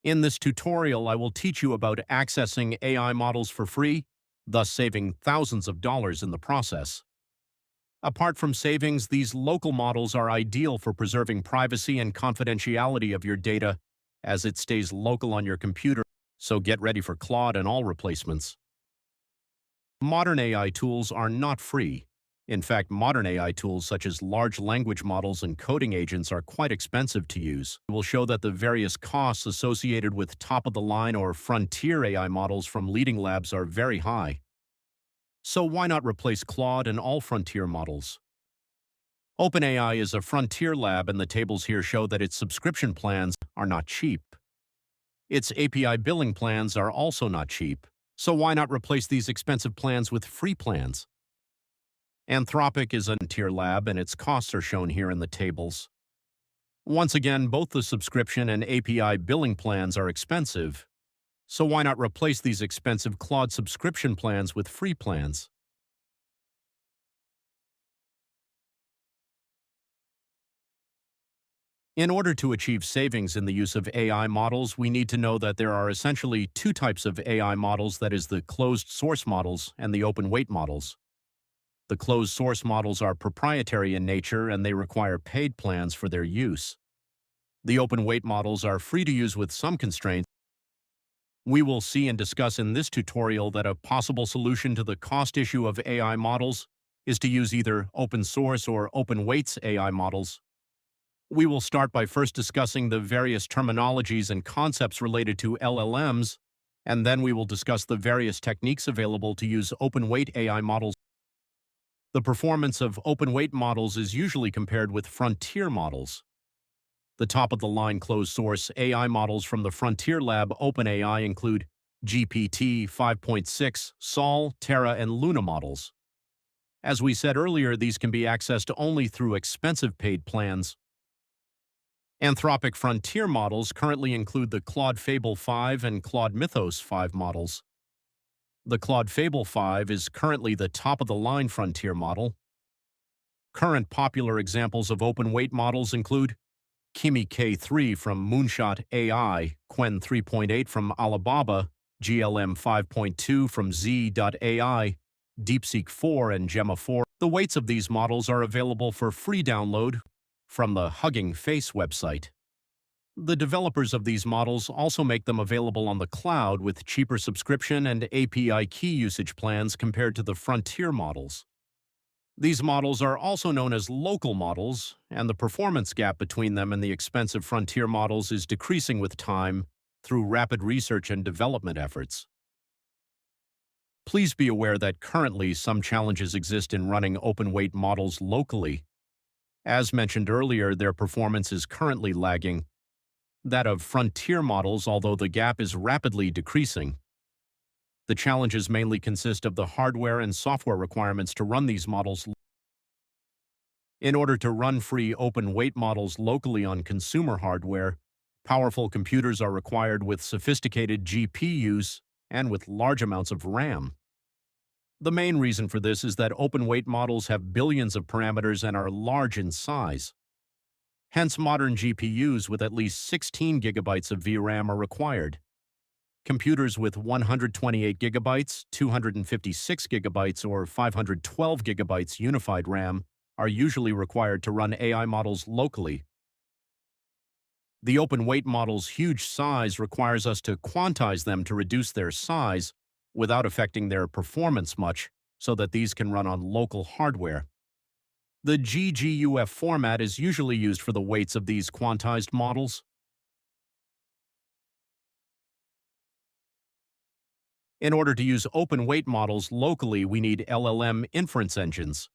In this tutorial, I will teach you about accessing AI models for free, thus saving thousands of dollars in the process. Apart from savings, these local models are ideal for preserving privacy and confidentiality of your data as it stays local on your computer, so get ready for Claude and all replacements. Modern AI tools are not free. In fact, modern AI tools such as large language models and coding agents are quite expensive to use. We will show that the various costs associated with top-of-the-line or frontier AI models from leading labs are very high. So why not replace Claude and all frontier models? OpenAI is a frontier lab, and the tables here show that its subscription plans are not cheap. Its API billing plans are also not cheap. So why not replace these expensive plans with free plans? Anthropic is a frontier lab, and its costs are shown here in the tables. Once again, both the subscription and API billing plans are expensive. So why not replace these expensive Claude subscription plans with free plans? In order to achieve savings in the use of AI models, we need to know that there are essentially two types of AI models, that is, the closed source models and the open weight models. The closed source models are proprietary in nature, and they require paid plans for their use. The open weight models are free to use with some constraints. We will see and discuss in this tutorial that a possible solution to the cost issue of AI models is to use either open source or open weights AI models. We will start by first discussing the various terminologies and concepts related to LLMs, and then we will discuss the various techniques available to use open weight AI models. The performance of open weight models is usually compared with frontier models. The top-of-the-line closed-source AI models from the Frontier Lab OpenAI include GPT 5.6, Sol, Terra, and Luna models. As we said earlier, these can be accessed only through expensive paid plans. Anthropic frontier models currently include the Claude Fable 5 and Claude Mythos 5 models. The Claude Fable 5 is currently the top-of-the-line frontier model. Current popular examples of open-weight models include Kimi K3 from Moonshot AI, Qwen 3.8 from Alibaba, GLM 5.2 from Z.ai, Deepseek 4, and Gemma 4. The weights of these models are available for free download from the Hugging Face website. The developers of these models also make them available on the cloud with cheaper subscription and API key usage plans compared to the frontier models. These models are also known as local models, and the performance gap between them and the expensive frontier models is decreasing with time through rapid research and development efforts. Please be aware that currently some challenges exist in running open-weight models locally. As mentioned earlier, their performance is currently lagging that of frontier models, although the gap is rapidly decreasing. The challenges mainly consist of the hardware and software requirements to run these models. In order to run free open-weight models locally on consumer hardware, powerful computers are required with sophisticated GPUs and with large amounts of RAM. The main reason for this is that open-weight models have billions of parameters and are large in size. Hence, modern GPUs with at least 16 gigabytes of VRAM are required. Computers with 128 gigabytes, 256 gigabytes, or 512 gigabytes unified RAM are usually required to run AI models locally. The open-weight model's huge size requires us to quantize them to reduce their size without affecting their performance much, so that these can run on local hardware. The GGUF format is usually used for the weights of these quantized models. In order to use open-weight models locally, we need LLM inference engines.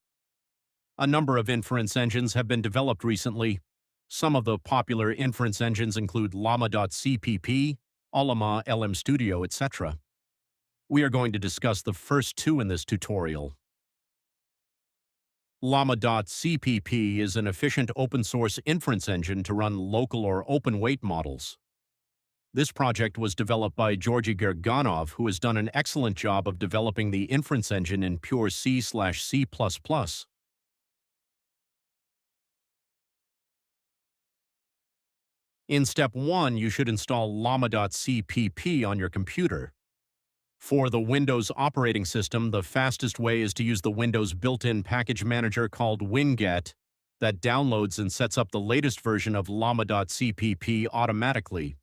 A number of inference engines have been developed recently. Some of the popular inference engines include Llama.cpp, Ollama, LM Studio, etc. We are going to discuss the first two in this tutorial. Llama.cpp is an efficient open-source inference engine to run local or open-weight models. This project was developed by Georgy Gerganov, who has done an excellent job of developing the inference engine in pure C/C++. In step 1, you should install llama.cpp on your computer. For the Windows operating system, the fastest way is to use the Windows built-in package manager called winget that downloads and sets up the latest version of llama.cpp automatically.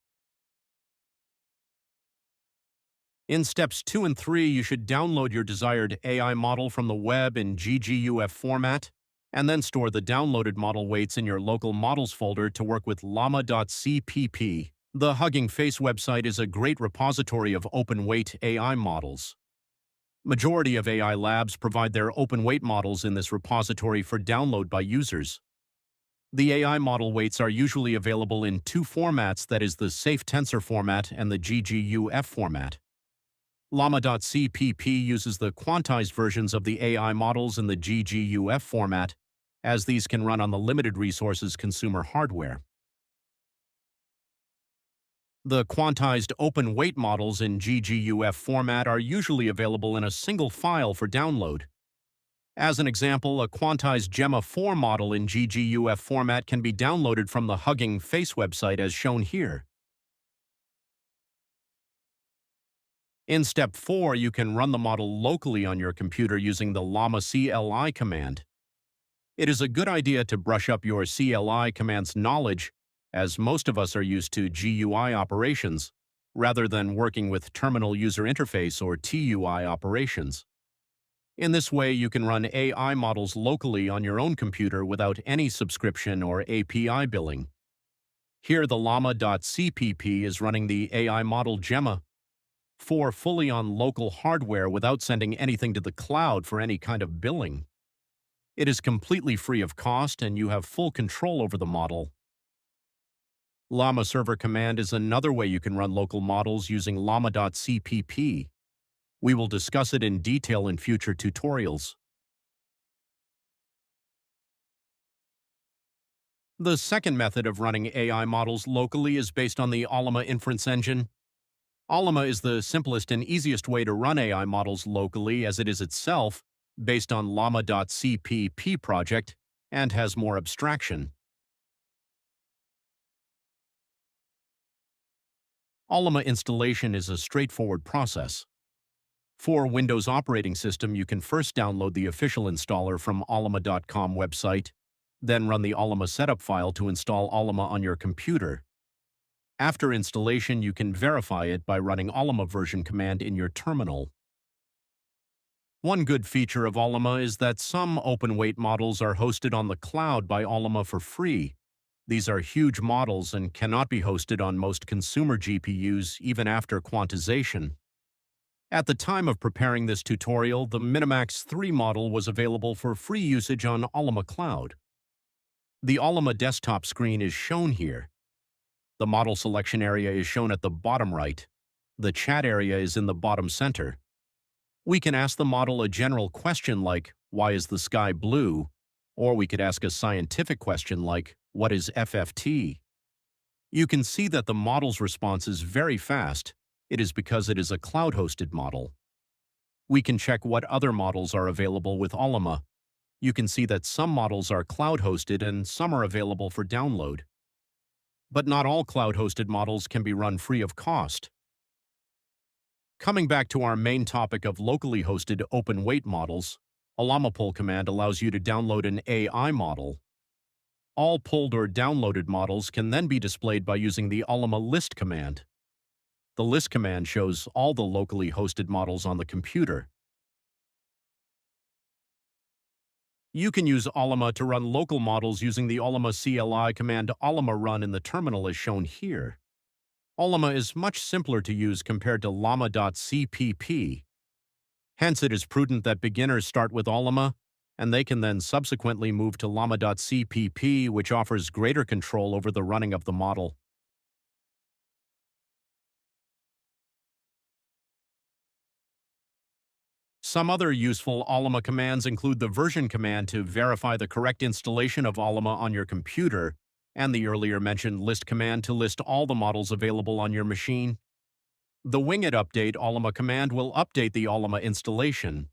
In steps 2 and 3, you should download your desired AI model from the web in gguf format, and then store the downloaded model weights in your local models folder to work with llama.cpp. The Hugging Face website is a great repository of open-weight AI models. Majority of AI labs provide their open-weight models in this repository for download by users. The AI model weights are usually available in two formats, that is the Safe Tensor format and the gguf format. Llama.cpp uses the quantized versions of the AI models in the gguf format, as these can run on the limited resources consumer hardware. The quantized open-weight models in gguf format are usually available in a single file for download. As an example, a quantized Gemma 4 model in gguf format can be downloaded from the Hugging Face website as shown here. In step 4, you can run the model locally on your computer using the llama CLI command. It is a good idea to brush up your CLI command's knowledge, as most of us are used to GUI operations, rather than working with Terminal User Interface or TUI operations. In this way, you can run AI models locally on your own computer without any subscription or API billing. Here, the llama.cpp is running the AI model Gemma 4 fully on local hardware without sending anything to the cloud for any kind of billing. It is completely free of cost, and you have full control over the model. Llama server command is another way you can run local models using llama.cpp. We will discuss it in detail in future tutorials. The second method of running AI models locally is based on the Allama inference engine. Allama is the simplest and easiest way to run AI models locally, as it is itself based on llama.cpp project and has more abstraction. Allama installation is a straightforward process. For Windows operating system, you can first download the official installer from allama.com website, then run the Allama setup file to install Allama on your computer. After installation, you can verify it by running Allama version command in your terminal. One good feature of Allama is that some open-weight models are hosted on the cloud by Allama for free. These are huge models and cannot be hosted on most consumer GPUs even after quantization. At the time of preparing this tutorial, the Minimax 3 model was available for free usage on Allama Cloud. The Allama desktop screen is shown here. The model selection area is shown at the bottom right. The chat area is in the bottom center. We can ask the model a general question like, "Why is the sky blue?" Or we could ask a scientific question like, "What is FFT?" You can see that the model's response is very fast. It is because it is a cloud-hosted model. We can check what other models are available with Allama. You can see that some models are cloud-hosted and some are available for download. But not all cloud-hosted models can be run free of cost. Coming back to our main topic of locally hosted open-weight models, a llama pull command allows you to download an AI model. All pulled or downloaded models can then be displayed by using the allama list command. The list command shows all the locally hosted models on the computer. You can use Allama to run local models using the Allama CLI command allama run in the terminal as shown here. Allama is much simpler to use compared to llama.cpp. Hence, it is prudent that beginners start with Allama, and they can then subsequently move to llama.cpp, which offers greater control over the running of the model. Some other useful Allama commands include the version command to verify the correct installation of Allama on your computer, and the earlier mentioned list command to list all the models available on your machine. The winged update Allama command will update the Allama installation.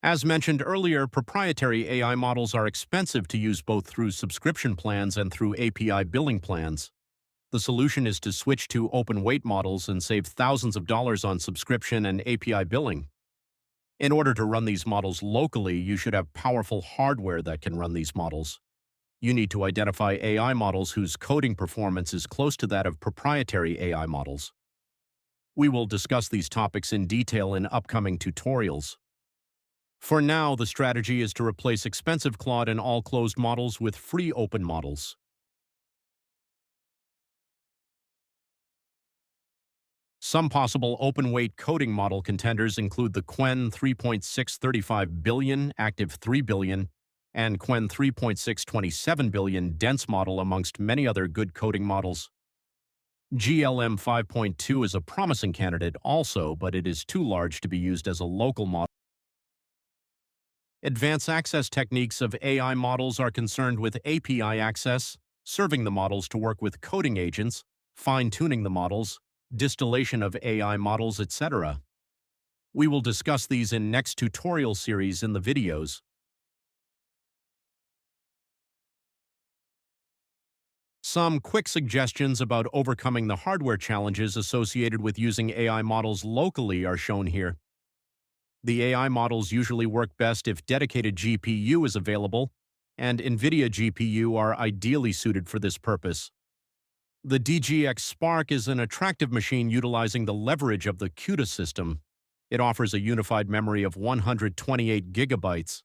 As mentioned earlier, proprietary AI models are expensive to use both through subscription plans and through API billing plans. The solution is to switch to open weight models and save thousands of dollars on subscription and API billing. In order to run these models locally, you should have powerful hardware that can run these models. You need to identify AI models whose coding performance is close to that of proprietary AI models. We will discuss these topics in detail in upcoming tutorials. For now, the strategy is to replace expensive Claude and all closed models with free open models. Some possible open-weight coding model contenders include the Qwen 3.635 billion, active 3 billion, and Qwen 3.627 billion dense model amongst many other good coding models. GLM 5.2 is a promising candidate also, but it is too large to be used as a local model. Advanced access techniques of AI models are concerned with API access, serving the models to work with coding agents, fine-tuning the models, distillation of AI models, etc. We will discuss these in next tutorial series in the videos. Some quick suggestions about overcoming the hardware challenges associated with using AI models locally are shown here. The AI models usually work best if dedicated GPU is available, and NVIDIA GPU are ideally suited for this purpose. The DGX Spark is an attractive machine utilizing the leverage of the CUDA system. It offers a unified memory of 128 gigabytes.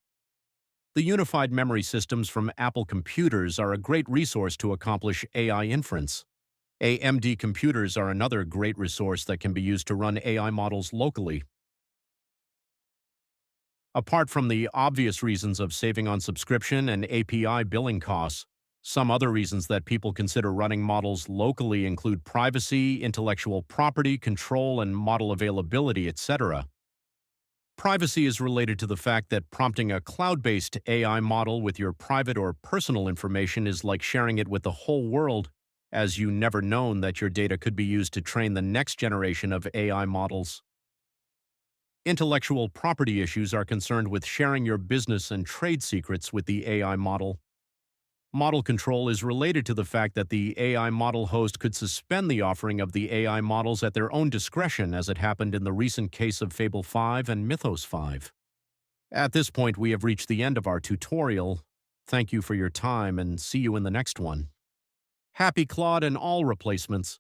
The unified memory systems from Apple computers are a great resource to accomplish AI inference. AMD computers are another great resource that can be used to run AI models locally. Apart from the obvious reasons of saving on subscription and API billing costs, some other reasons that people consider running models locally include privacy, intellectual property, control, and model availability, etc. Privacy is related to the fact that prompting a cloud-based AI model with your private or personal information is like sharing it with the whole world, as you never known that your data could be used to train the next generation of AI models. Intellectual property issues are concerned with sharing your business and trade secrets with the AI model. Model control is related to the fact that the AI model host could suspend the offering of the AI models at their own discretion, as it happened in the recent case of Fable 5 and Mythos 5. At this point, we have reached the end of our tutorial. Thank you for your time and see you in the next one. Happy Claude and all replacements.